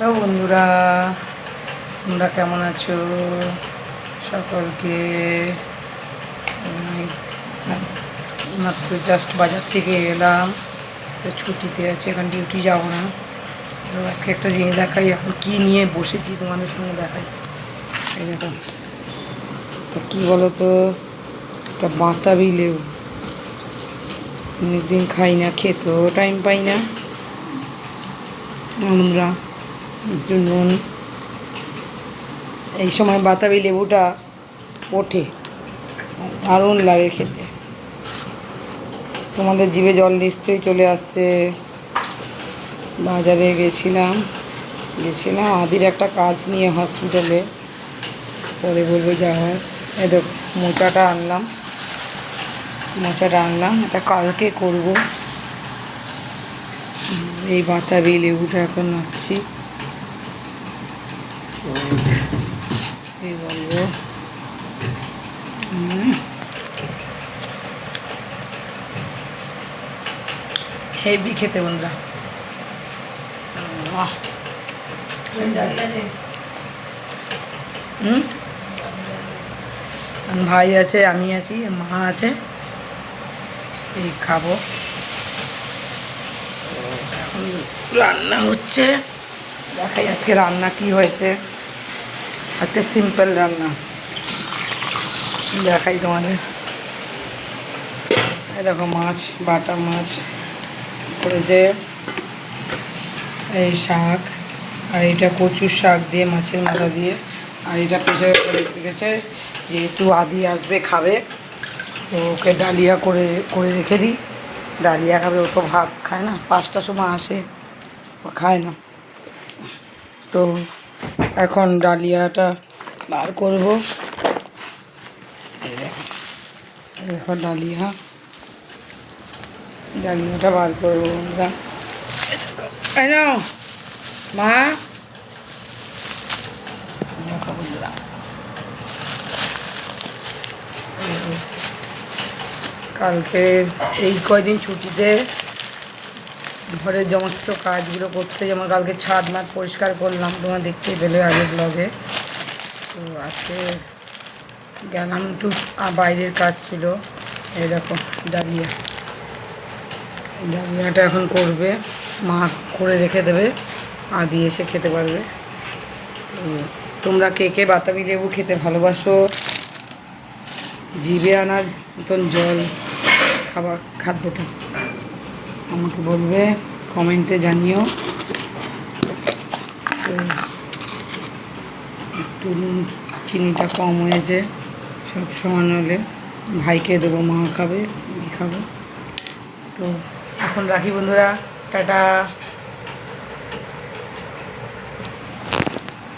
Hello বন্ধুরা, তোমরা কেমন আছো? সকলকে মাত্র জাস্ট বাজার থেকে এলাম, তো ছুটিতে আছে, এখন ডিউটি যাবো না। তো আজকে একটা জিনিস দেখাই, এখন কী নিয়ে বসেছি তোমাদের সঙ্গে দেখাই। এই দেখো, তো কী বলো তো, একটা বাতাবি লেবু। অনেকদিন খাই না, খেতেও টাইম পাই না। আমরা একটু নুন, এই সময় বাতাবি লেবুটা ওঠে, দারুণ লাগে খেতে। তোমাদের জিভে জল নিশ্চয়ই চলে আসছে। বাজারে গেছিলাম আদির একটা কাজ নিয়ে হসপিটালে, পরে বলবো যা হয়। এই দেখো, মোচাটা আনলাম, এটা কালকে করব। এই বাতাবি লেবুটা এখন নাচ্ছি, এই বলবো হেভি খেতে বন্ধুরা। ভাই আছে, আমি আছি, মা আছে, এই খাবো। এখন রান্না হচ্ছে, দেখাই আজকে রান্না কি হয়েছে। আজকে সিম্পল রান্না দেখাই তোমাদের। এই দেখো, মাছ, বাটা মাছ করেছে, এই শাক, আর এটা কচুর শাক দিয়ে, মাছের মাথা দিয়ে, আর এটা প্রেসারে করে রেখেছে। যেহেতু আদি আসবে খাবে, তো ওকে ডালিয়া করে রেখে দিই। ডালিয়া খাবে, ও তো ভাত খায় না, 5টার সময় আসে, ও খায় না। তো এখন ডালিয়াটা বার করব। এখন ডালিয়াটা বার করবো বন্ধুরা। এই নাও মা, দেখো বন্ধুরা, কালকে এই কয়দিন ছুটিতে ঘরের সমস্ত কাজগুলো করতে, যেমন কালকে ছাদ মাঠ পরিষ্কার করলাম, তোমার দেখতেই পেলে আগের ব্লগে। তো আজকে গেলাম একটু, বাইরের কাজ ছিল। এই দেখো ডালিয়াটা এখন করবে, মা করে রেখে দেবে, আদি এসে খেতে পারবে। তোমরা কে কে বাতাবি লেবু খেতে ভালোবাসো? জিভে আনার মতন জল খাদ্যটা আমাকে বলবে, কমেন্টে জানিও। একটু চিনিটা কম হয়েছে, সব সমান হলে ভাইকে দেবো, মা খাবে, আমি খাবো। তো এখন রাখি বন্ধুরা, টাটা।